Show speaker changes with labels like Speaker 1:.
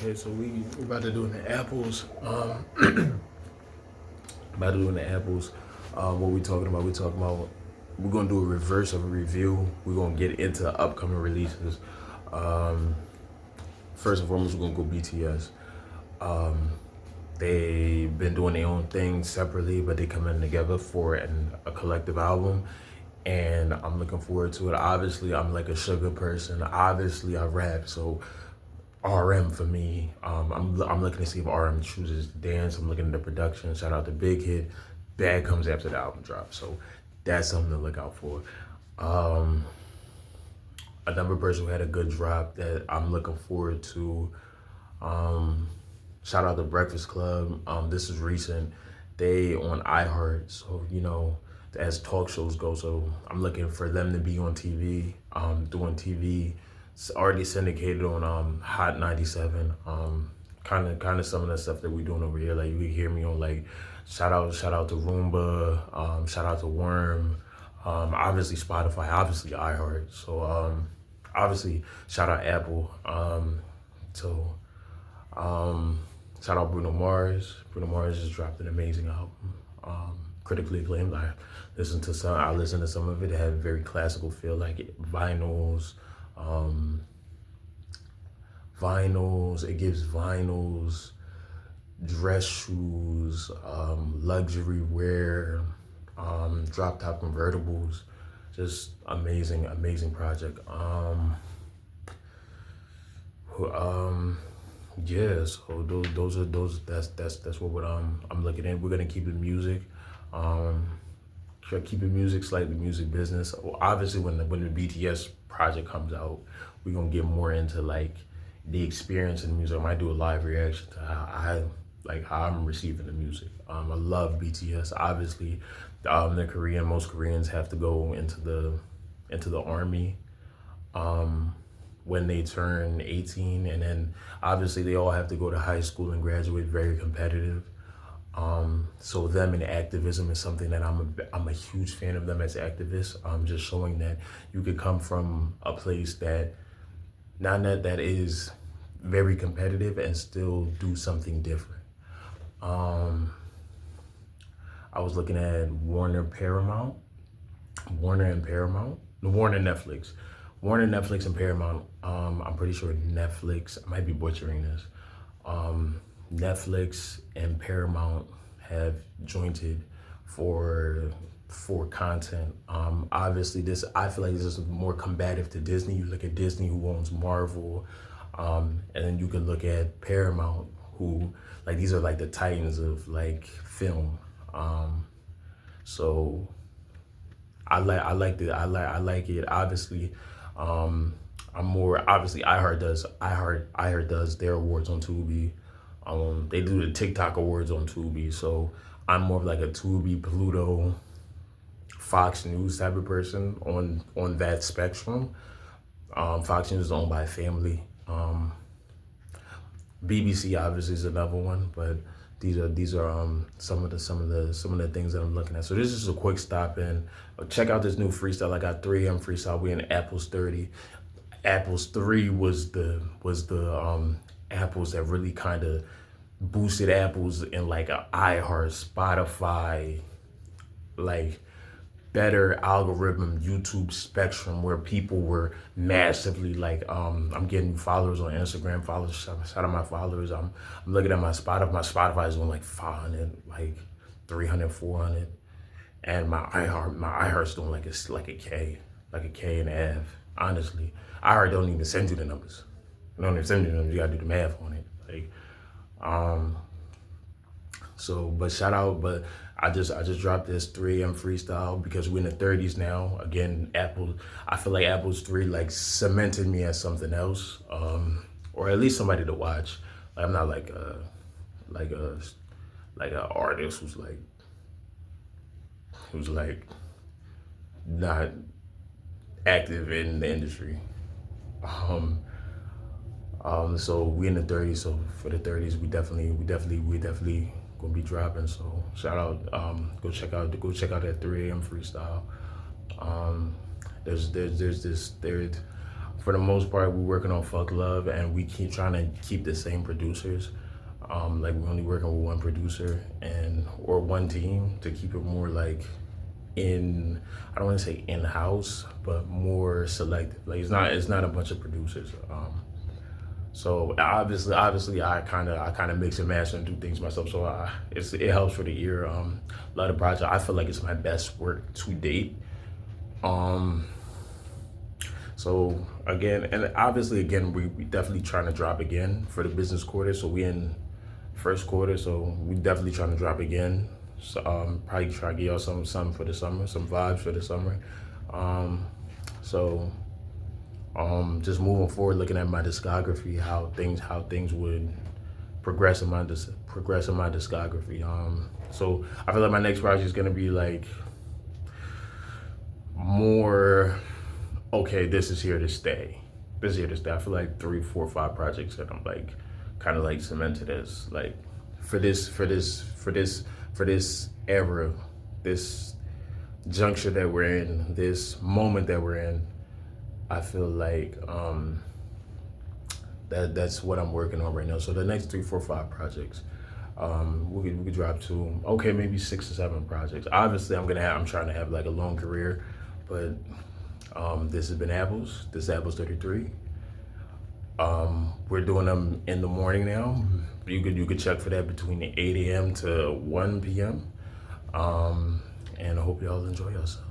Speaker 1: Okay, so we about to do in the apples. About to do in the apples. What we talking about? We talking about we're gonna do a reverse of a review. We're gonna get into upcoming releases. Um, First and foremost, we're gonna go BTS. They've been doing their own thing separately, but they coming together for a collective album, and I'm looking forward to it. Obviously, I'm like a sugar person. Obviously, I rap, so RM for me. I'm looking to see if RM chooses to dance. I'm looking at the production. Shout out to Big Hit. Bad comes after the album drop, so that's something to look out for. Um, Another person who had a good drop that I'm looking forward to. Um, Shout out to Breakfast Club. This is recent. They on iHeart, so as talk shows go. So I'm looking for them to be on TV, doing TV. It's already syndicated on Hot 97. Kind of some of the stuff that we're doing over here. Like you can hear me on like shout out to Roomba, shout out to Worm, obviously Spotify, obviously iHeart. So obviously shout out Apple. So shout out Bruno Mars. Bruno Mars just dropped an amazing album, critically acclaimed. I listened to some of it. It had a very classical feel, like vinyls. Vinyls. It gives vinyls, dress shoes, luxury wear, drop top convertibles. Just amazing, amazing project. Yeah, so that's what I'm looking at. We're gonna keep it music, keep it music, slightly music business. Well, obviously, when the BTS project comes out, we're gonna get more into like the experience in the music. I might do a live reaction to how I'm receiving the music. I love BTS. Obviously, they're Korean. Most Koreans have to go into the army. When they turn 18, and then obviously they all have to go to high school and graduate. Very competitive. So them in activism is something that I'm a huge fan of them as activists. Just showing that you could come from a place that that is very competitive and still do something different. I was looking at Warner Netflix. Warner, Netflix, and Paramount. I'm pretty sure Netflix, I might be butchering this. Netflix and Paramount have jointed for content. Obviously, I feel like this is more combative to Disney. You look at Disney, who owns Marvel, and then you can look at Paramount, who like these are like the titans of like film. So I like it. Obviously, I'm more obviously iHeart does their awards on Tubi. They do the TikTok awards on Tubi. So I'm more of like a Tubi, Pluto, Fox News type of person on that spectrum. Fox News is owned by a family. BBC obviously is another one, but these are some of the things that I'm looking at. So this is a quick stop in. Check out this new freestyle. I got 3M freestyle. We in Apple's 30. Apple's 3 was the apples that really kind of boosted apples in like a iHeart, Spotify, like better algorithm YouTube spectrum where people were massively like I'm getting followers on Instagram, followers, shout out my followers. I'm looking at my Spotify is on like 500, like 300, 400, and my iHeart's doing like a K, like a K and a half. Honestly, iHeart don't even send you the numbers. They don't even send you the numbers. You gotta do the math on it. Like so, but shout out, but I just dropped this 3M freestyle because we're in the 30s now. Again, Apple, I feel like Apple's 3 like cemented me as something else, or at least somebody to watch. Like I'm not like a artist who's like not active in the industry. So we in the 30s. So for the 30s, we definitely gonna be dropping. So shout out, go check out that 3 a.m. freestyle. There's this for the most part, we're working on Fuck Love, and we keep trying to keep the same producers. Like we're only working with one producer or one team to keep it more like I don't want to say in-house, but more selective. Like it's not a bunch of producers. So obviously, I kind of mix and match and do things myself. So it helps for the ear. A lot of projects, I feel like it's my best work to date. So again, and obviously again, we definitely trying to drop again for the business quarter. So we in first quarter, so we definitely trying to drop again. So probably try to get y'all some for the summer, some vibes for the summer. So just moving forward, looking at my discography, how things would progress in my discography. So I feel like my next project is gonna be like more. Okay, this is here to stay. This is here to stay. I feel like 3, 4, 5 projects that I'm like kind of like cemented as like for this era, this juncture that we're in, this moment that we're in. I feel like that's what I'm working on right now. So the next 3, 4, 5 projects, we could drop to maybe 6 or 7 projects. Obviously, I'm trying to have like a long career, but this has been Apples. This is Apples 33. We're doing them in the morning now. You could check for that between 8 a.m. to 1 p.m. And I hope y'all enjoy yourself.